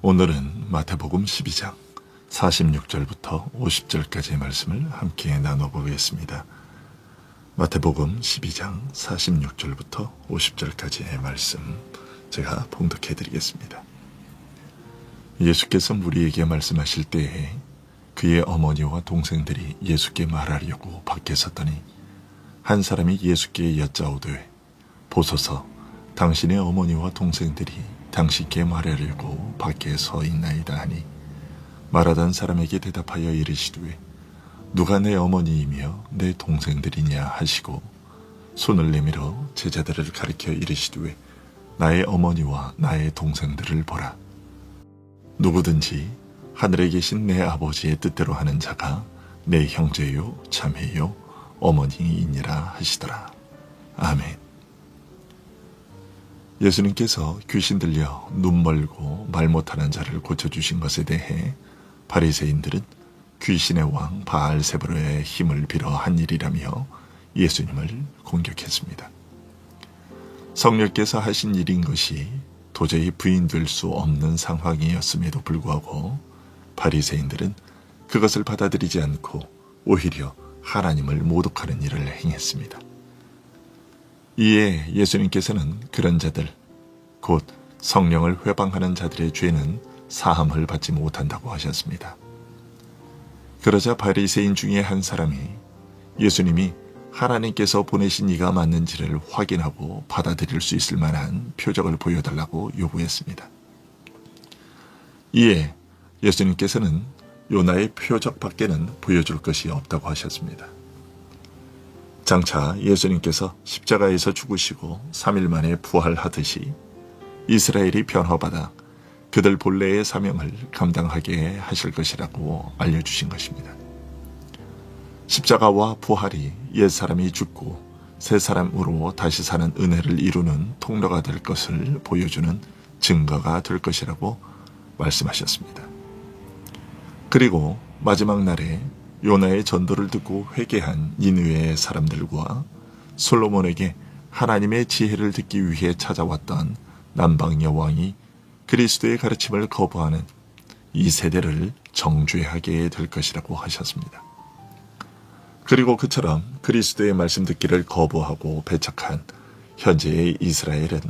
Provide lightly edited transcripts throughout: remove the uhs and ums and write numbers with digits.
오늘은 마태복음 12장 46절부터 50절까지의 말씀을 함께 나눠보겠습니다. 마태복음 12장 46절부터 50절까지의 말씀 제가 봉독해 드리겠습니다. 예수께서 무리에게 말씀하실 때에 그의 어머니와 동생들이 예수께 말하려고 밖에 섰더니 한 사람이 예수께 여짜오되 보소서 당신의 어머니와 동생들이 당신께 말하려고 밖에 서 있나이다 하니 말하던 사람에게 대답하여 이르시되 누가 내 어머니이며 내 동생들이냐 하시고 손을 내밀어 제자들을 가리켜 이르시되 나의 어머니와 나의 동생들을 보라. 누구든지 하늘에 계신 내 아버지의 뜻대로 하는 자가 내 형제요 자매요 어머니이니라 하시더라. 아멘. 예수님께서 귀신 들려 눈 멀고 말 못하는 자를 고쳐주신 것에 대해 바리새인들은 귀신의 왕 바알세불의 힘을 빌어 한 일이라며 예수님을 공격했습니다. 성령께서 하신 일인 것이 도저히 부인될 수 없는 상황이었음에도 불구하고 바리새인들은 그것을 받아들이지 않고 오히려 하나님을 모독하는 일을 행했습니다. 이에 예수님께서는 그런 자들, 곧 성령을 회방하는 자들의 죄는 사함을 받지 못한다고 하셨습니다. 그러자 바리새인 중에 한 사람이 예수님이 하나님께서 보내신 이가 맞는지를 확인하고 받아들일 수 있을 만한 표적을 보여달라고 요구했습니다. 이에 예수님께서는 요나의 표적 밖에는 보여줄 것이 없다고 하셨습니다. 장차 예수님께서 십자가에서 죽으시고 3일 만에 부활하듯이 이스라엘이 변화받아 그들 본래의 사명을 감당하게 하실 것이라고 알려주신 것입니다. 십자가와 부활이 옛사람이 죽고 새 사람으로 다시 사는 은혜를 이루는 통로가 될 것을 보여주는 증거가 될 것이라고 말씀하셨습니다. 그리고 마지막 날에 요나의 전도를 듣고 회개한 니느웨의 사람들과 솔로몬에게 하나님의 지혜를 듣기 위해 찾아왔던 남방 여왕이 그리스도의 가르침을 거부하는 이 세대를 정죄하게 될 것이라고 하셨습니다. 그리고 그처럼 그리스도의 말씀 듣기를 거부하고 배척한 현재의 이스라엘은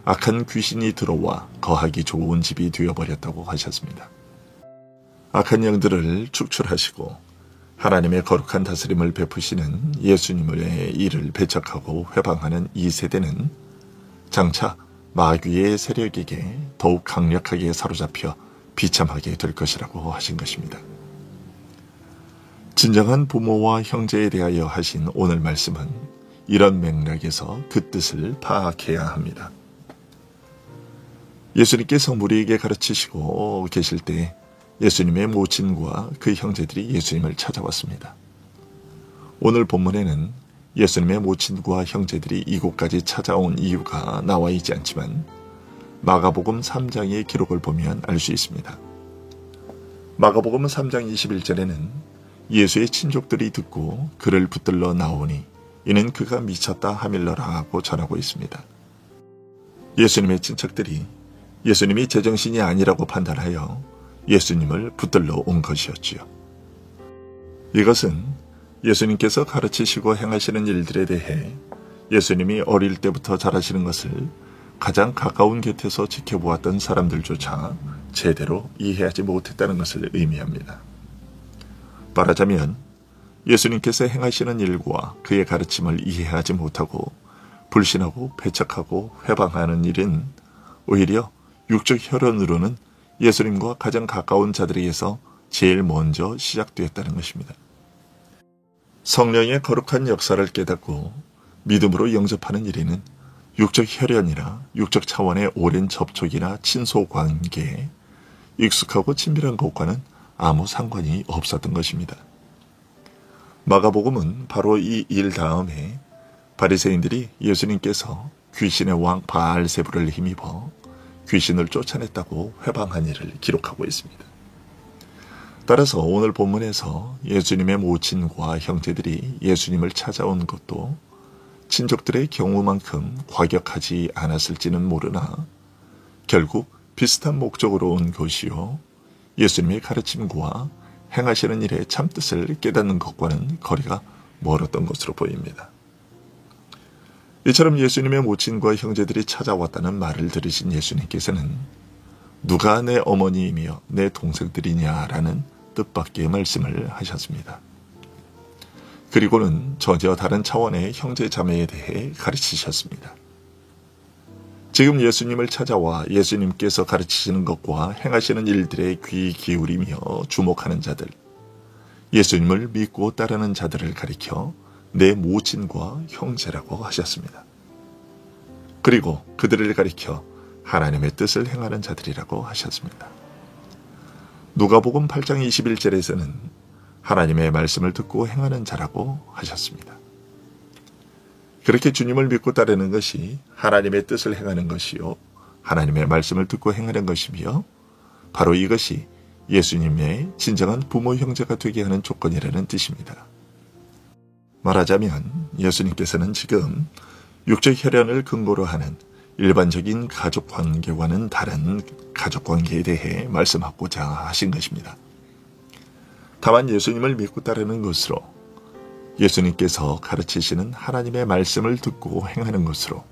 악한 귀신이 들어와 거하기 좋은 집이 되어버렸다고 하셨습니다. 악한 영들을 축출하시고 하나님의 거룩한 다스림을 베푸시는 예수님의 일을 배척하고 회방하는 이 세대는 장차 마귀의 세력에게 더욱 강력하게 사로잡혀 비참하게 될 것이라고 하신 것입니다. 진정한 부모와 형제에 대하여 하신 오늘 말씀은 이런 맥락에서 그 뜻을 파악해야 합니다. 예수님께서 무리에게 가르치시고 계실 때 예수님의 모친과 그 형제들이 예수님을 찾아왔습니다. 오늘 본문에는 예수님의 모친과 형제들이 이곳까지 찾아온 이유가 나와 있지 않지만 마가복음 3장의 기록을 보면 알 수 있습니다. 마가복음 3장 21절에는 예수의 친족들이 듣고 그를 붙들러 나오니 이는 그가 미쳤다 하밀러라고 전하고 있습니다. 예수님의 친척들이 예수님이 제정신이 아니라고 판단하여 예수님을 붙들러 온 것이었지요. 이것은 예수님께서 가르치시고 행하시는 일들에 대해 예수님이 어릴 때부터 잘하시는 것을 가장 가까운 곁에서 지켜보았던 사람들조차 제대로 이해하지 못했다는 것을 의미합니다. 말하자면 예수님께서 행하시는 일과 그의 가르침을 이해하지 못하고 불신하고 배척하고 회방하는 일은 오히려 육적 혈연으로는 예수님과 가장 가까운 자들에게서 제일 먼저 시작되었다는 것입니다. 성령의 거룩한 역사를 깨닫고 믿음으로 영접하는 일에는 육적 혈연이나 육적 차원의 오랜 접촉이나 친소관계에 익숙하고 친밀한 것과는 아무 상관이 없었던 것입니다. 마가복음은 바로 이 일 다음에 바리새인들이 예수님께서 귀신의 왕 바알세불을 힘입어 귀신을 쫓아냈다고 회방한 일을 기록하고 있습니다. 따라서 오늘 본문에서 예수님의 모친과 형제들이 예수님을 찾아온 것도 친족들의 경우만큼 과격하지 않았을지는 모르나 결국 비슷한 목적으로 온 것이요, 예수님의 가르침과 행하시는 일의 참뜻을 깨닫는 것과는 거리가 멀었던 것으로 보입니다. 이처럼 예수님의 모친과 형제들이 찾아왔다는 말을 들으신 예수님께서는 누가 내 어머니이며 내 동생들이냐라는 뜻밖의 말씀을 하셨습니다. 그리고는 전혀 다른 차원의 형제 자매에 대해 가르치셨습니다. 지금 예수님을 찾아와 예수님께서 가르치시는 것과 행하시는 일들에 귀 기울이며 주목하는 자들, 예수님을 믿고 따르는 자들을 가리켜 내 모친과 형제라고 하셨습니다. 그리고 그들을 가리켜 하나님의 뜻을 행하는 자들이라고 하셨습니다. 누가복음 8장 21절에서는 하나님의 말씀을 듣고 행하는 자라고 하셨습니다. 그렇게 주님을 믿고 따르는 것이 하나님의 뜻을 행하는 것이요, 하나님의 말씀을 듣고 행하는 것이며, 바로 이것이 예수님의 진정한 부모 형제가 되게 하는 조건이라는 뜻입니다. 말하자면 예수님께서는 지금 육적 혈연을 근거로 하는 일반적인 가족 관계와는 다른 가족 관계에 대해 말씀하고자 하신 것입니다. 다만 예수님을 믿고 따르는 것으로, 예수님께서 가르치시는 하나님의 말씀을 듣고 행하는 것으로,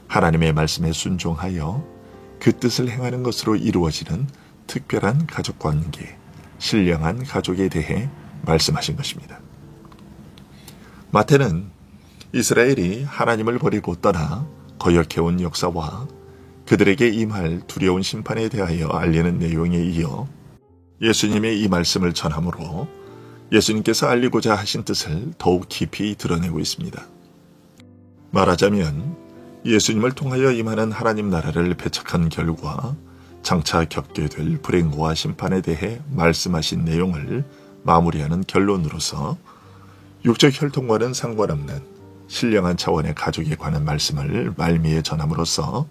하나님의 말씀에 순종하여 그 뜻을 행하는 것으로 이루어지는 특별한 가족관계, 신령한 가족에 대해 말씀하신 것입니다. 마태는 이스라엘이 하나님을 버리고 떠나 거역해온 역사와 그들에게 임할 두려운 심판에 대하여 알리는 내용에 이어 예수님의 이 말씀을 전함으로 예수님께서 알리고자 하신 뜻을 더욱 깊이 드러내고 있습니다. 말하자면 예수님을 통하여 임하는 하나님 나라를 배척한 결과 장차 겪게 될 불행과 심판에 대해 말씀하신 내용을 마무리하는 결론으로서 육적 혈통과는 상관없는 신령한 차원의 가족에 관한 말씀을 말미에 전함으로써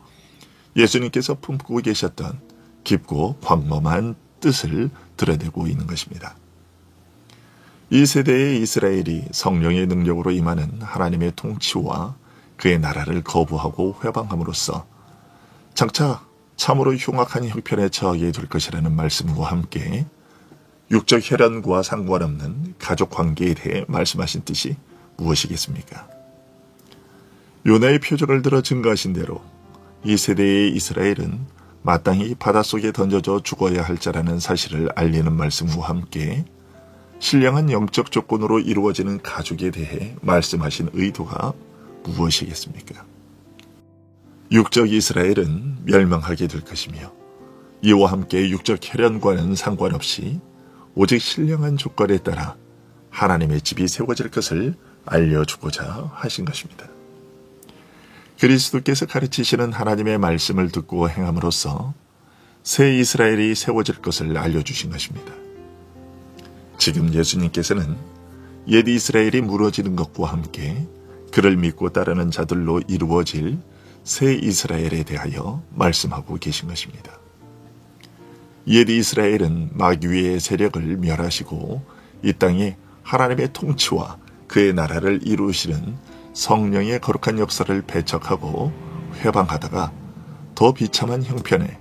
예수님께서 품고 계셨던 깊고 광범한 뜻을 드러내고 있는 것입니다. 이 세대의 이스라엘이 성령의 능력으로 임하는 하나님의 통치와 그의 나라를 거부하고 회방함으로써 장차 참으로 흉악한 형편에 처하게 될 것이라는 말씀과 함께 육적 혈연과 상관없는 가족 관계에 대해 말씀하신 뜻이 무엇이겠습니까? 요나의 표적을 들어 증거하신 대로 이 세대의 이스라엘은 마땅히 바닷속에 던져져 죽어야 할 자라는 사실을 알리는 말씀과 함께 신령한 영적 조건으로 이루어지는 가족에 대해 말씀하신 의도가 무엇이겠습니까? 육적 이스라엘은 멸망하게 될 것이며 이와 함께 육적 혈연과는 상관없이 오직 신령한 조건에 따라 하나님의 집이 세워질 것을 알려주고자 하신 것입니다. 그리스도께서 가르치시는 하나님의 말씀을 듣고 행함으로써 새 이스라엘이 세워질 것을 알려주신 것입니다. 지금 예수님께서는 옛 이스라엘이 무너지는 것과 함께 그를 믿고 따르는 자들로 이루어질 새 이스라엘에 대하여 말씀하고 계신 것입니다. 옛 이스라엘은 마귀의 세력을 멸하시고 이 땅에 하나님의 통치와 그의 나라를 이루시는 성령의 거룩한 역사를 배척하고 회방하다가 더 비참한 형편에,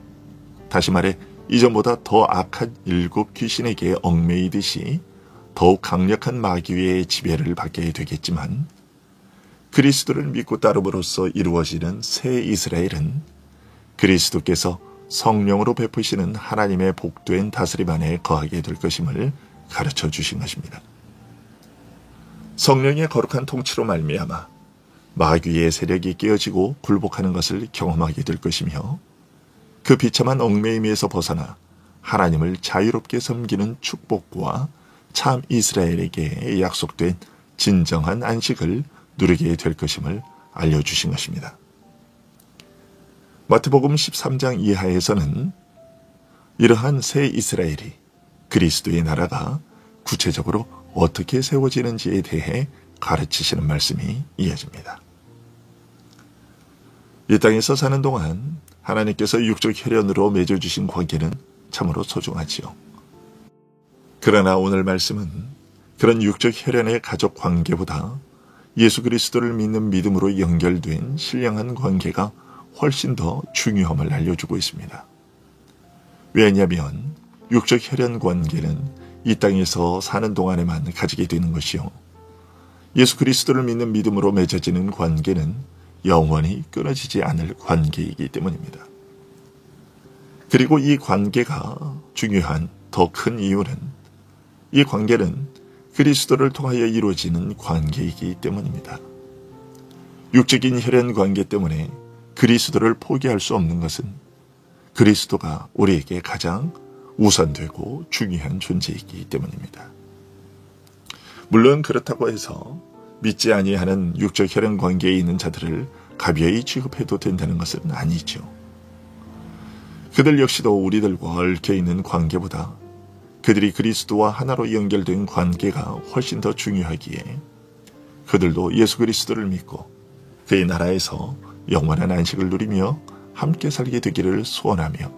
다시 말해 이전보다 더 악한 일곱 귀신에게 얽매이듯이 더욱 강력한 마귀의 지배를 받게 되겠지만, 그리스도를 믿고 따름으로써 이루어지는 새 이스라엘은 그리스도께서 성령으로 베푸시는 하나님의 복된 다스림 안에 거하게 될 것임을 가르쳐 주신 것입니다. 성령의 거룩한 통치로 말미암아 마귀의 세력이 깨어지고 굴복하는 것을 경험하게 될 것이며, 그 비참한 얽매임에서 벗어나 하나님을 자유롭게 섬기는 축복과 참 이스라엘에게 약속된 진정한 안식을 누리게 될 것임을 알려주신 것입니다. 마태복음 13장 이하에서는 이러한 새 이스라엘이, 그리스도의 나라가 구체적으로 어떻게 세워지는지에 대해 가르치시는 말씀이 이어집니다. 이 땅에서 사는 동안 하나님께서 육적 혈연으로 맺어주신 관계는 참으로 소중하지요. 그러나 오늘 말씀은 그런 육적 혈연의 가족 관계보다 예수 그리스도를 믿는 믿음으로 연결된 신령한 관계가 훨씬 더 중요함을 알려주고 있습니다. 왜냐하면 육적 혈연 관계는 이 땅에서 사는 동안에만 가지게 되는 것이요, 예수 그리스도를 믿는 믿음으로 맺어지는 관계는 영원히 끊어지지 않을 관계이기 때문입니다. 그리고 이 관계가 중요한 더 큰 이유는 이 관계는 그리스도를 통하여 이루어지는 관계이기 때문입니다. 육적인 혈연 관계 때문에 그리스도를 포기할 수 없는 것은 그리스도가 우리에게 가장 우선되고 중요한 존재이기 때문입니다. 물론 그렇다고 해서 믿지 아니하는 육적 혈연 관계에 있는 자들을 가벼이 취급해도 된다는 것은 아니죠. 그들 역시도 우리들과 얽혀있는 관계보다 그들이 그리스도와 하나로 연결된 관계가 훨씬 더 중요하기에 그들도 예수 그리스도를 믿고 그의 나라에서 영원한 안식을 누리며 함께 살게 되기를 소원하며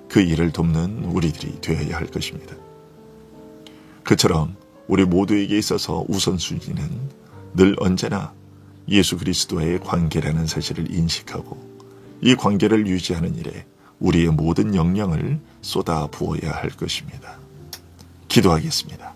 그 일을 돕는 우리들이 되어야 할 것입니다. 그처럼 우리 모두에게 있어서 우선순위는 늘 언제나 예수 그리스도와의 관계라는 사실을 인식하고 이 관계를 유지하는 일에 우리의 모든 역량을 쏟아 부어야 할 것입니다. 기도하겠습니다.